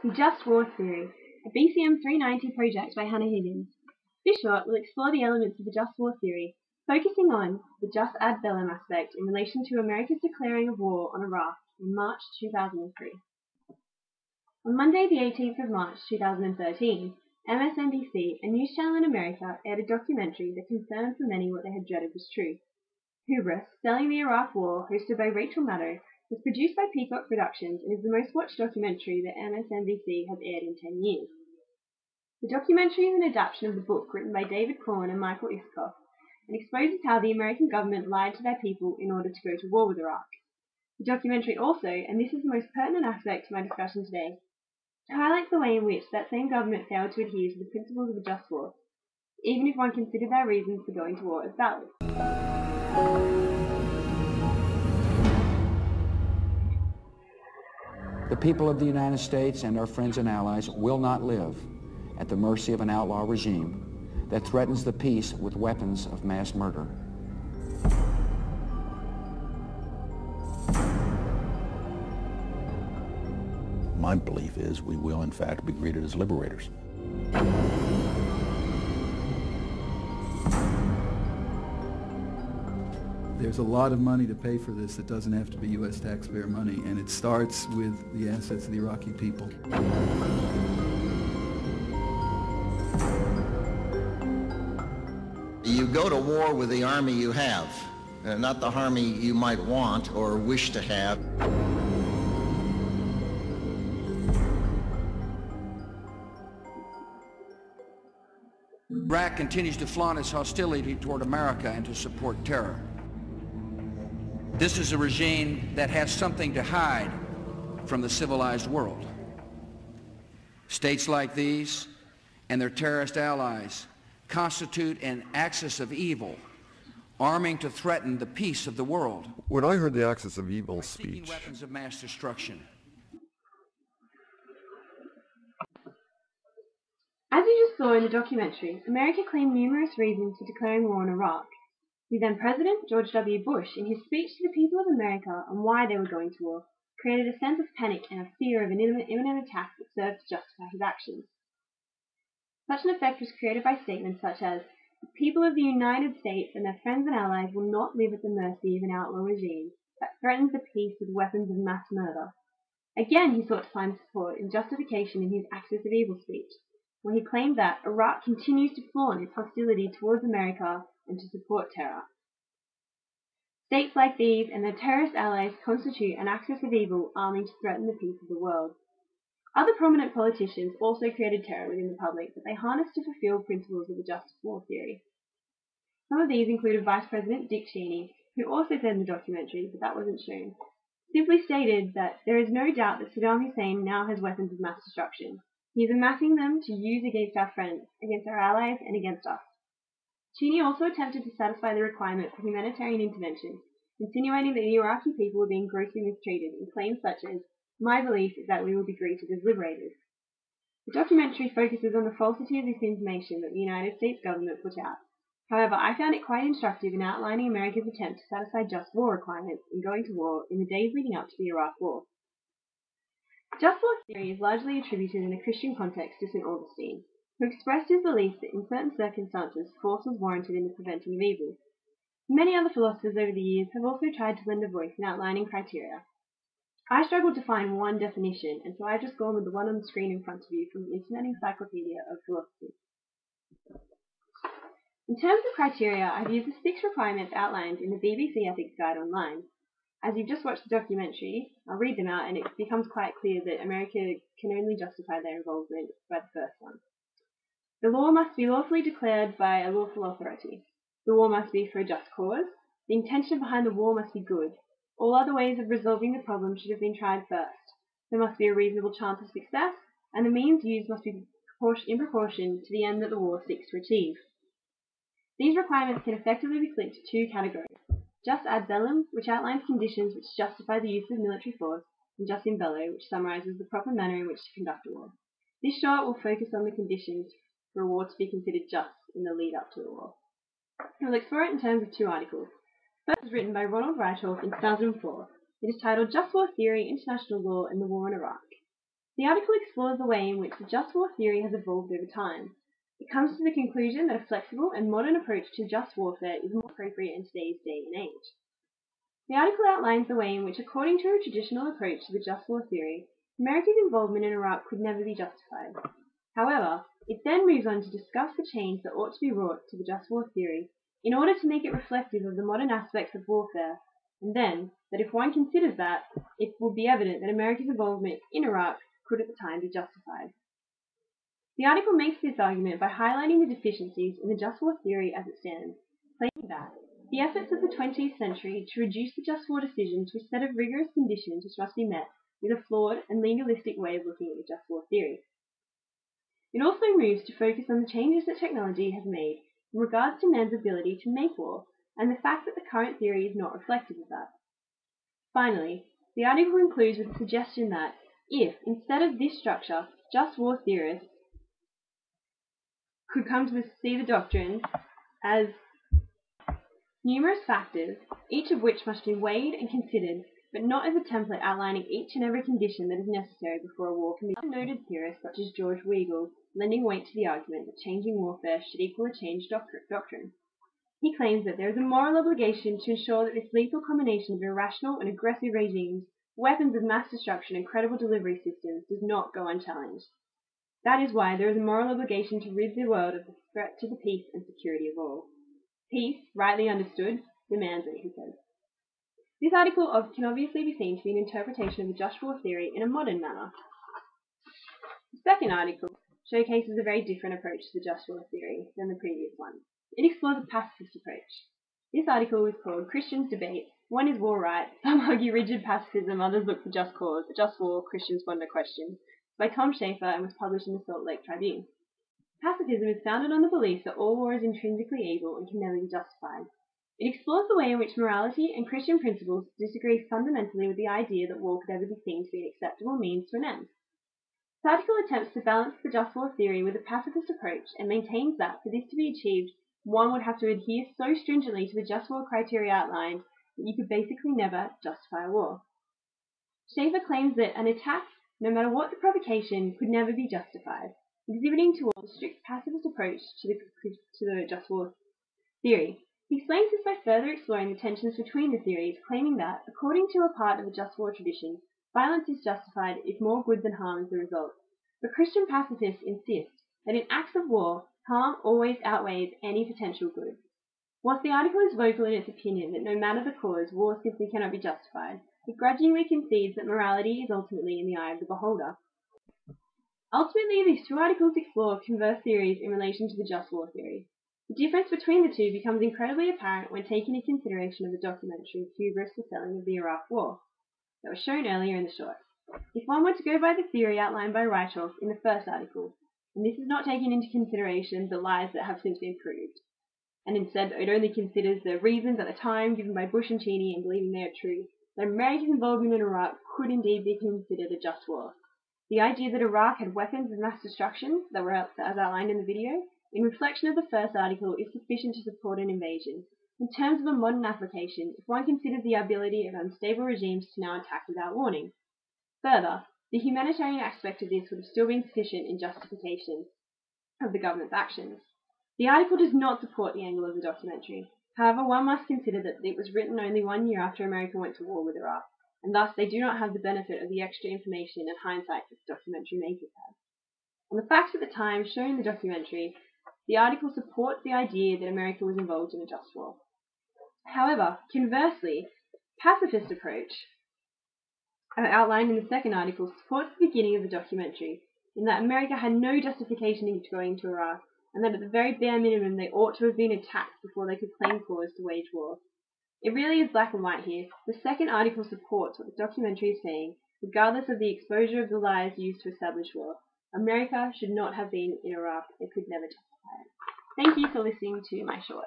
The Just War Theory, a BCM 390 project by Hannah Higgins. This short will explore the elements of the Just War Theory, focusing on the just ad bellum aspect in relation to America's declaring of war on Iraq in March 2003. On Monday, the 18th of March 2013, MSNBC, a news channel in America, aired a documentary that confirmed for many what they had dreaded was true. Hubris, Selling the Iraq War, hosted by Rachel Maddow, was produced by Peacock Productions and is the most watched documentary that MSNBC has aired in 10 years. The documentary is an adaptation of the book written by David Korn and Michael Isikoff and exposes how the American government lied to their people in order to go to war with Iraq. The documentary also, and this is the most pertinent aspect to my discussion today, highlights the way in which that same government failed to adhere to the principles of a just war, even if one considered their reasons for going to war as valid. The people of the United States and our friends and allies will not live at the mercy of an outlaw regime that threatens the peace with weapons of mass murder. My belief is we will, in fact, be greeted as liberators. There's a lot of money to pay for this that doesn't have to be U.S. taxpayer money, and it starts with the assets of the Iraqi people. You go to war with the army you have, not the army you might want or wish to have. Iraq continues to flaunt its hostility toward America and to support terror. This is a regime that has something to hide from the civilized world. States like these and their terrorist allies constitute an axis of evil, arming to threaten the peace of the world. When I heard the axis of evil speech, Weapons of mass destruction. As you just saw in the documentary, America claimed numerous reasons for declaring war on Iraq. The then President, George W. Bush, in his speech to the people of America on why they were going to war, created a sense of panic and a fear of an imminent attack that served to justify his actions. Such an effect was created by statements such as, "The people of the United States and their friends and allies will not live at the mercy of an outlaw regime that threatens the peace with weapons of mass murder." Again, he sought to find support and justification in his axis of evil speech, where he claimed that Iraq continues to flaunt its hostility towards America and to support terror. States like these and their terrorist allies constitute an axis of evil arming to threaten the peace of the world. Other prominent politicians also created terror within the public that they harnessed to fulfill principles of the just war theory. Some of these included Vice President Dick Cheney, who also said in the documentary, but that wasn't shown, simply stated that there is no doubt that Saddam Hussein now has weapons of mass destruction. He is amassing them to use against our friends, against our allies, and against us. Cheney also attempted to satisfy the requirement for humanitarian intervention, insinuating that the Iraqi people were being grossly mistreated in claims such as, "My belief is that we will be greeted as liberators." The documentary focuses on the falsity of this information that the United States government put out. However, I found it quite instructive in outlining America's attempt to satisfy just war requirements in going to war in the days leading up to the Iraq War. Just war theory is largely attributed in a Christian context to St. Augustine, who expressed his belief that in certain circumstances force was warranted in the preventing of evil. Many other philosophers over the years have also tried to lend a voice in outlining criteria. I struggled to find one definition, and so I've just gone with the one on the screen in front of you from the Internet Encyclopedia of Philosophy. In terms of criteria, I've used the 6 requirements outlined in the BBC Ethics Guide online. As you've just watched the documentary, I'll read them out, and it becomes quite clear that America can only justify their involvement by the first one. The law must be lawfully declared by a lawful authority. The war must be for a just cause. The intention behind the war must be good. All other ways of resolving the problem should have been tried first. There must be a reasonable chance of success, and the means used must be in proportion to the end that the war seeks to achieve. These requirements can effectively be split to 2 categories. Jus ad bellum, which outlines conditions which justify the use of military force, and jus in bello, which summarizes the proper manner in which to conduct a war. This short will focus on the conditions for a war to be considered just in the lead up to the war. We'll explore it in terms of 2 articles. First was written by Ronald Reithoff in 2004. It is titled Just War Theory, International Law, and the War in Iraq. The article explores the way in which the just war theory has evolved over time. It comes to the conclusion that a flexible and modern approach to just warfare is more appropriate in today's day and age. The article outlines the way in which, according to a traditional approach to the just war theory, America's involvement in Iraq could never be justified. However, it then moves on to discuss the change that ought to be wrought to the just war theory in order to make it reflective of the modern aspects of warfare, and then, that if one considers that, it will be evident that America's involvement in Iraq could at the time be justified. The article makes this argument by highlighting the deficiencies in the just war theory as it stands, claiming that the efforts of the 20th century to reduce the just war decision to a set of rigorous conditions which must be met is a flawed and legalistic way of looking at the just war theory. It also moves to focus on the changes that technology has made in regards to man's ability to make war, and the fact that the current theory is not reflective of that. Finally, the article concludes with the suggestion that if, instead of this structure, just war theorists could come to see the doctrine as numerous factors, each of which must be weighed and considered, but not as a template outlining each and every condition that is necessary before a war can be. Noted theorists such as George Weigel lending weight to the argument that changing warfare should equal a changed doctrine. He claims that there is a moral obligation to ensure that this lethal combination of irrational and aggressive regimes, weapons of mass destruction, and credible delivery systems does not go unchallenged. That is why there is a moral obligation to rid the world of the threat to the peace and security of all. Peace, rightly understood, demands it, he says. This article can obviously be seen to be an interpretation of the just war theory in a modern manner. The second article showcases a very different approach to the just war theory than the previous one. It explores a pacifist approach. This article is called Christians Debate. One is war right, some argue rigid pacifism, others look for just cause, a just war, Christians wonder question, by Tom Schaefer and was published in the Salt Lake Tribune. Pacifism is founded on the belief that all war is intrinsically evil and can never be justified. It explores the way in which morality and Christian principles disagree fundamentally with the idea that war could ever be seen to be an acceptable means to an end. This article attempts to balance the just war theory with a pacifist approach and maintains that, for this to be achieved, one would have to adhere so stringently to the just war criteria outlined that you could basically never justify a war. Schaefer claims that an attack, no matter what the provocation, could never be justified, exhibiting towards a strict pacifist approach to the just war theory. He explains this by further exploring the tensions between the theories, claiming that, according to a part of the just war tradition, violence is justified if more good than harm is the result. But Christian pacifists insist that in acts of war, harm always outweighs any potential good. Whilst the article is vocal in its opinion that no matter the cause, war simply cannot be justified, it grudgingly concedes that morality is ultimately in the eye of the beholder. Ultimately, these two articles explore converse theories in relation to the just war theory. The difference between the two becomes incredibly apparent when taking into consideration of the documentary Hubris, the Selling of the Iraq War that was shown earlier in the short. If one were to go by the theory outlined by Rythoff in the first article, and this is not taking into consideration the lies that have since been proved, and instead it only considers the reasons at the time given by Bush and Cheney and believing they are true, that American involvement in Iraq could indeed be considered a just war. The idea that Iraq had weapons of mass destruction that were as outlined in the video, in reflection of the first article, is sufficient to support an invasion. In terms of a modern application, if one considers the ability of unstable regimes to now attack without warning. Further, the humanitarian aspect of this would have still been sufficient in justification of the government's actions. The article does not support the angle of the documentary. However, one must consider that it was written only 1 year after America went to war with Iraq, and thus they do not have the benefit of the extra information and hindsight that the documentary makers have. On the facts at the time shown in the documentary, the article supports the idea that America was involved in a just war. However, conversely, pacifist approach outlined in the second article supports the beginning of the documentary, in that America had no justification in going to Iraq, and that at the very bare minimum they ought to have been attacked before they could claim cause to wage war. It really is black and white here. The second article supports what the documentary is saying, regardless of the exposure of the lies used to establish war. America should not have been in Iraq. It could never justify it. Thank you for listening to my short.